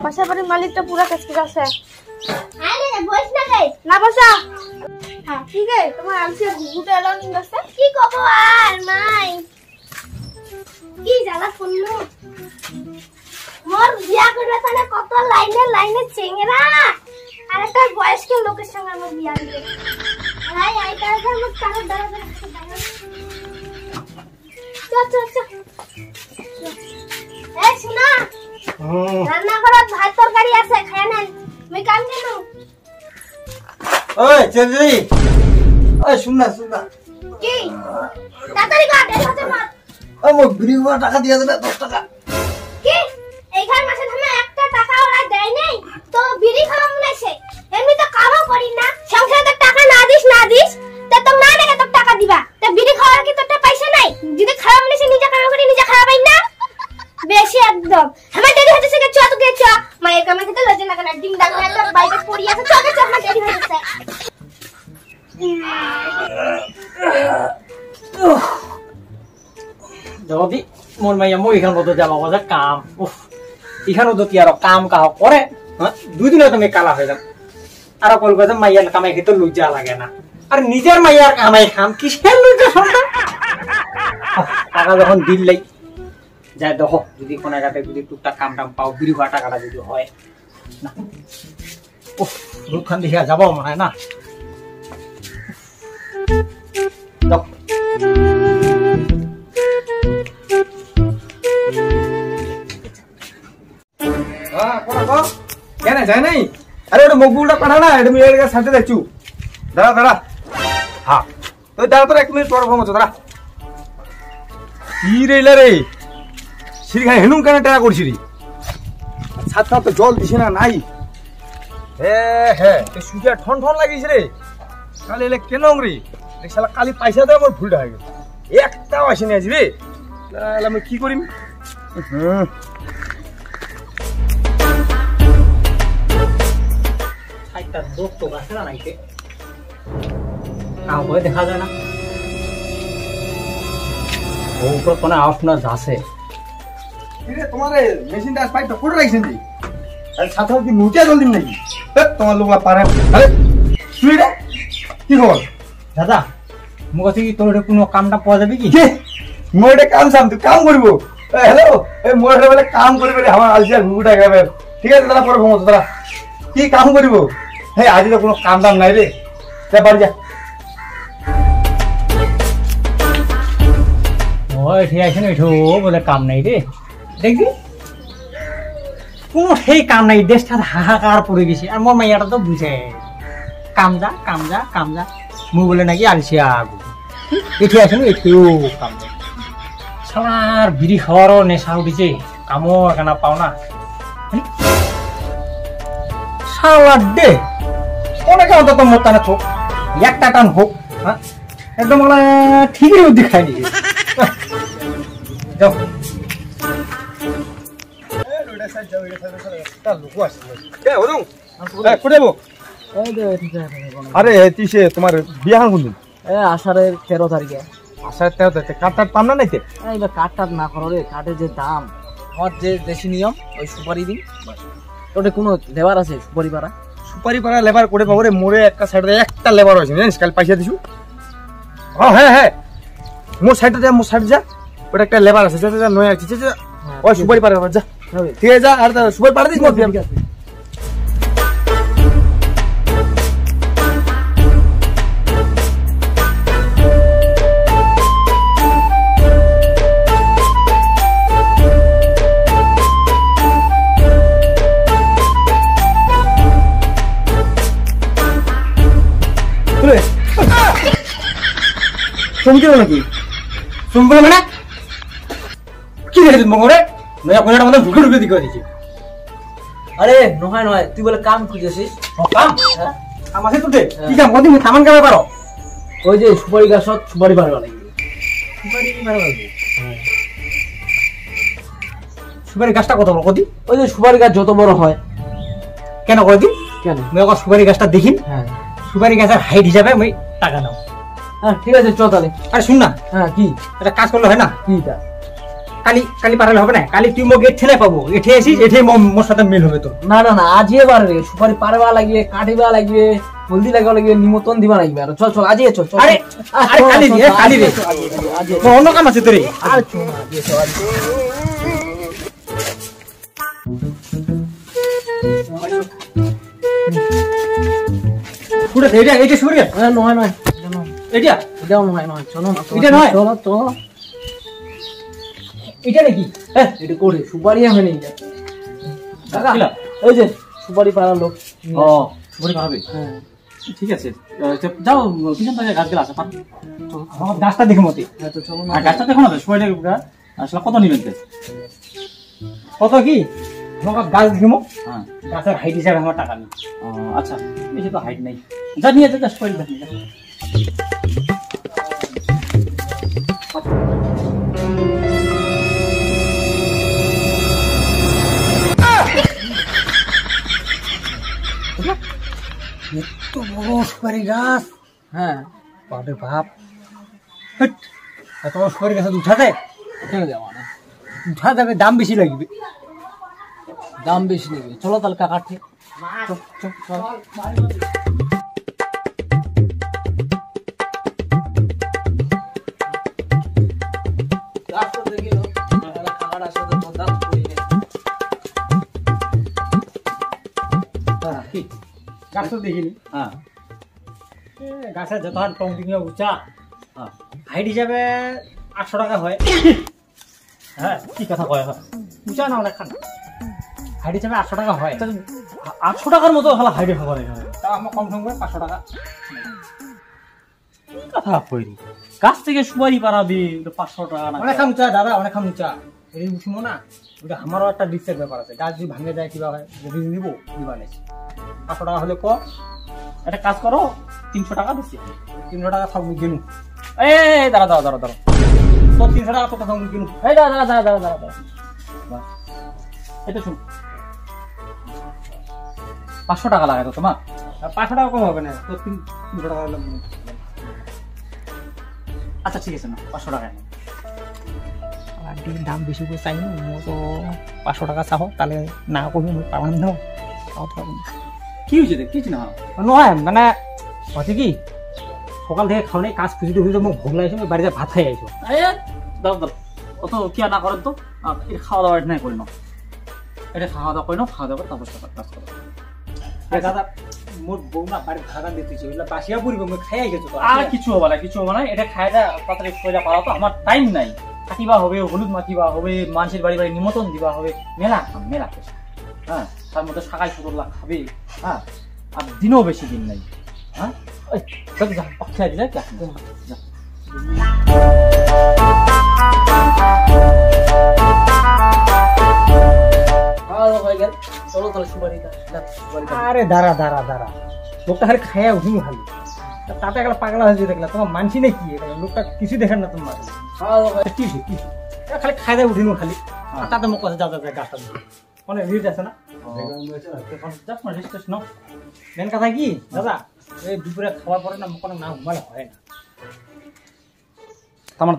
বাসা বাড়ির মালিকটা পুরা কাছকে আছে না বসা ঠিক আছে তোমার আলসি ঘুঘুটা এলাও নিন বসে কি কব আর মাই কি জ্বালা শুনলো মোর বিয়া করবে তাহলে কত লাইনে লাইনে চেংরা আর একটা বয়স্ক লোকের সঙ্গে আমার বিয়া দিবে আই আই তার মত কারো দাঁড়া চল এই শোনা রান্না করার ভাত তরকারি আছে খায় নেন মই কাম কেন ওই চেঞ্জি ওই শুননা কি তাড়াতাড়ি কাট এই হচ্ছে মার ও মো বিরিবা টাকা দিয়া দে 10 টাকা কি এইখান মাসে ধরে একটা টাকা ওরা দেয় নাই তো বিড়ি খাওয়া মনে আছে এমনি তো কামও করি না সংসারে টাকা না দিস তে তো না দেখে তো টাকা দিবা তে বিড়ি খাওয়ার কি তোরটা পয়সা নাই যদি খাওয়া মনে সে নিজে কাম করে নিজে খাওয়া পাই না বেশি একদম আমার দেরি হচ্ছে চ তো গে চ মায়ের কামে থেকে লজে না কেন ডিং ডাং একটা বাইকে পড়ি আছে চ আমার দেরি হচ্ছে যদি মোর মাইয়া মই এখান মতো যাবা বাজা কাম উফ এখানেও তো কি আর কাম কাহ করে হ্যাঁ 2 দিনে তুমি কালা হয়ে যান আর কল কথা মাইয়ার কামাই খেতে লজ্জা লাগে না আর নিজের মাইয়ার কামাই খাম কিসের লজ্জা শুনতা টাকা যখন দিল লাই যাই দেখো যদি কোন জায়গাতে যদি টুকটাক কাম টাম পাও বিড়ি হওয়া টাকাটা যদি হয় না উফ রূপখান দেখে যাবো মনে হয় না কেন যায় নাই আরে ওটা মকবুলটা পাঠা না এটা মেয়ের কাছে সাথে যাচ্ছু দাঁড়া হ্যাঁ তো দাঁড়া তোর 1 মিনিট পর ফোন দাঁড়া কি রেলা রে সিরিখানে হেনুম কেন টাকা করছি রে ছাত্র তো জল দিছে না নাই হ্যাঁ সুজিয়া ঠন লাগিয়েছে রে কালি এলে কেন রে শালা কালি পয়সা দেওয়া আমার ভুলটা হয়ে গেল একটাও আসেনি আজ রে তাহলে আমি কি করিম দেখা যায় না উপর কোনো আপনার আছে তোমার মেশিনটা পাইপটা করে রাখছেন জি আর সাথে কি মুটিয়া জল দিন নাকি তোমার লোকলা পারে আরে তুই রে কি খবর দাদা মুখ থেকে তোর কোনো কামটা পাওয়া যাবে কি মোর কাম সাম তুই কাম করব হ্যালো এই মোর বলে কাম করবে আমার আলসিয়া ঘুঘুটা খাবে ঠিক আছে দাদা পরে ঘুমো দাদা কি কাম করব হে আজ তো কোনো কাম দাম নাই রে যা বাড়ি যা ওই ঠিক আছে এঠো বলে কাম নাই রে দেখবি কোনো সেই কাম নাই দেশটা হাহাকার পড়ে গেছে আর মোর মাইয়াটা তো বুঝে কাম যা মুই বলে নাকি আলসিয়া এঠে আছে না এঠেও কাম যা সালার বিড়ি খাওয়ারও নেশা উঠেছে কামও এখানে পাও না সালার দে অনেকে অন্তত মোর টানে থোক একটা টান হোক হ্যাঁ একদম মানে ঠিকই বুদ্ধি খাই দিয়েছে যাও আরে তিসে তোমার বিয়া কোনদিন আষাঢ়ের 13 তারিখে আষাঢ় 13 তারিখে কাট পাম না নাইতে এইবার কাট না করো রে কাঠের যে দাম আমার যে দেশি নিয়ম ওই সুপারি দিন ওটা কোনো লেবার আছে সুপারি পাড়া লেবার করে পাবো রে মোরে একটা সাইডে একটা লেবার আছে জানিস কাল পয়সা দিছু হ্যাঁ মোর সাইডে যা ওটা একটা লেবার আছে যা নয় আছে ওই সুপারি পাড়া যা ঠিক আছে যা আর সুপারি পাড়া দিস মোর ঠিক আছে শুনতে নাকি শুনবো মানে কি দেখেছিস মঙ্গরে নয়া কোনাটা মধ্যে ঢুকে দিকে দিয়েছে আরে নয় তুই বলে কাম খুঁজেছিস কাম আমাকে তো দে কি কাম কদিন সামান কামে পারো ওই যে সুপারি গাছ সুপারি পারবা লাগবে সুপারি গাছটা কত বড় কদি ওই যে সুপারি গাছ যত বড় হয় কেন কদি কেন মেয়ে সুপারি গাছটা দেখিন হ্যাঁ সুপারি গাছের হাইট হিসাবে আমি টাকা নাও। হ্যাঁ ঠিক আছে চল তাহলে। আরে শুন না, হ্যাঁ কি একটা কাজ করলে হয় না? কি তা? কালি পারালে হবে না, কালি তুই মোক এঠে পাবো, এঠে আসিস, এঠে মোর সাথে মিল হবে তো। না না না আজকে পারবে, সুপারি পারবা লাগবে, কাটিবা লাগবে, হলদি লাগবা লাগবে, নিমন্ত্রণ দিবা লাগবে। আর চল চল আজকে চল চল। আরে আরে কালি রে, কালি রে, আজকে মোর অন্য কাম আছে তোরে। আর চল আজকে চল আজকে। পুরো এইটা সুপারি গাছ, হ্যাঁ নয় নয় এটা নয়, এইটা এটাও নয় নয়, চলো না এটা নয়? চলো চলো। এটা নাকি? হ্যাঁ এটা করে সুপারি হবে না কাকা। কিলা? এই যে সুপারি পাড়ার লোক। ও সুপারি পাবে, হ্যাঁ ঠিক আছে। যাও পিছন থেকে গাছগুলো আছে, আমার গাছটা দেখে মতে। হ্যাঁ তো চলো না। আর গাছটা দেখো না তো, সুপারিটা আসলে কত নিবেন? কত কি তোমাকে গাছ দিমো, হ্যাঁ গাছের হাইট হিসাবে আমার টাকা নেই। আচ্ছা বেশি তো হাইট নেই, যা নিয়ে যা সুপারি গাছ নিয়ে যা। এত বড় সুপারি গাছ, হ্যাঁ বাপরে বাপ, এত বড় সুপারি গাছ উঠাতে কেন যাবো না, উঠা যাবে, দাম বেশি লাগবে। দাম বেশি নেবে, চলো তাহলে কাকা ঠিক। চল চল চল। কি গাছ তো দেখিনি, হ্যাঁ গাছের যত টং টিঙে উঁচা, হাইট হিসাবে 800 টাকা হয়। হ্যাঁ কি কথা কয়, হয় উঁচা না অনেক খান, হাইট হিসাবে 800 টাকা হয়। 800 টাকার মতো হলো হাইটে খাবার এখানে, তা আমার কম সম করে 500 টাকা। কথা কইনি গাছ থেকে সুপারি পারাবি 500 টাকা না, অনেক উঁচা দাদা, অনেক উঁচা। এই উঠবো না, ওটা আমারও একটা রিস্কের ব্যাপার আছে, গাছ যদি ভাঙে যায় কিভাবে রিস্ক নিবো, দিবা নেই। 500 টাকা হলে একটা কাজ করো, 300 টাকা দিচ্ছি, 300 টাকা সব কিনু। এই দাঁড়া দাঁড়া দাঁড়া দাঁড়া, তো 300 টাকা তোকে সব কিনু। এই দাঁড়া দাঁড়া দাঁড়া দাঁড়া দাঁড়া, এটা শুন, 500 টাকা লাগে তো তোমার, 500 টাকা কম হবে না তো, 300 টাকা হলে। আচ্ছা ঠিক আছে না, 500 টাকা দাম বেশি করে চাই না, তো 500 টাকা চাও, তাহলে না করবি পাবেন না, কি হয়েছে রে, কিছু না নয়, মানে হচ্ছে কি সকাল থেকে খাওয়া নেই, কাজ খুঁজতে খুঁজতে মোক ভোগ লাগছে, বাড়িতে ভাত খাই আইছো। দাও দাও, অত কি আর না করেন তো, খাওয়া দাওয়া নাই করি না, এটা খাওয়া দাওয়া করি না, খাওয়া দাওয়া তারপর কাজ করো। দাদা মোর বউ না বাড়ির ভাড়া দিতেছে, ওইগুলো বাসিয়া পড়িব, মই খাই গেছো। আর কিছু হবে না, কিছু হবে না, এটা খাই না তাড়াতাড়ি সোজা পারা, তো আমার টাইম নাই। কাটিবা হবে, হলুদ মাখিবা হবে, মানুষের বাড়ি বাড়ি নিমন্ত্রণ দিবা হবে, মেলা খাম মেলা, হ্যাঁ তার মধ্যে সকাল 17 খাবে, হ্যাঁ আর দিনও বেশি দিন নাই। হ্যাঁ যা পক্ষে দিলে যা। চলো তাহলে সুপারি। আরে দাঁড়া দাঁড়া দাঁড়া, লোকটা খালি খাইয়া উঠিনি খালি, তাতে একটা পাগলা হয়েছে দেখলা, তোমার মানছি নাকি লোকটা কিছু দেখেন না তোমার, কি খালি খাই দেয় উঠিনি খালি, তাতে মোক কথা যাও যাও গাছটা অনেক রিচ আছে না, মেন কথা কি দাদা, এই দুপুরে খাওয়ার পরে না কোনো না ঘুমালে হয় না,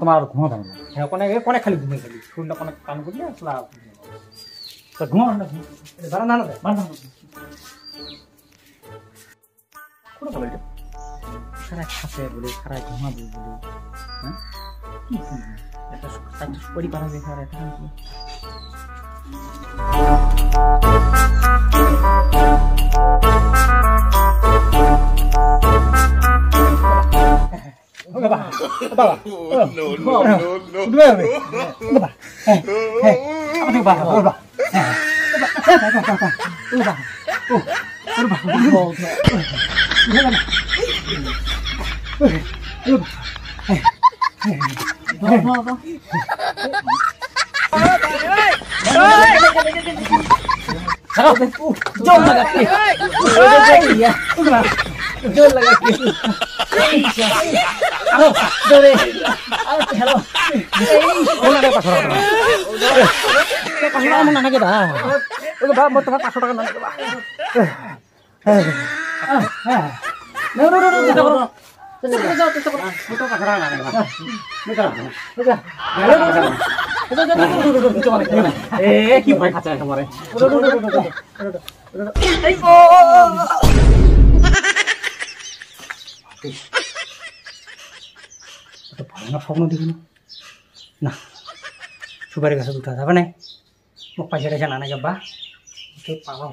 তোমার আর ঘুমাতে হবে না, হ্যাঁ কোনে খালি ঘুমিয়ে খালি শরীরটা কোনো কান করলে আসলে ঘুমা না, দাঁড়া না না মান সারা খাসে বলে, সারা ঘুমাবে বলে, হ্যাঁ একটা সুপারি পাঠাবে, সারা এটা जोर लगा के जोर लगा के आओ जोरे आओ हेलो बोला रे 500 টাকা के 500 টাকা মনে নাকি বা ওকে বা মত 500 টাকা না নাকি বা কি ভয় খাচ্ছে একেবারে ভয়ানক স্বপ্ন দেখি না সুপারি গাছে উঠা যাবে না মোক পয়সা টাইসা না নাকি বা পালাও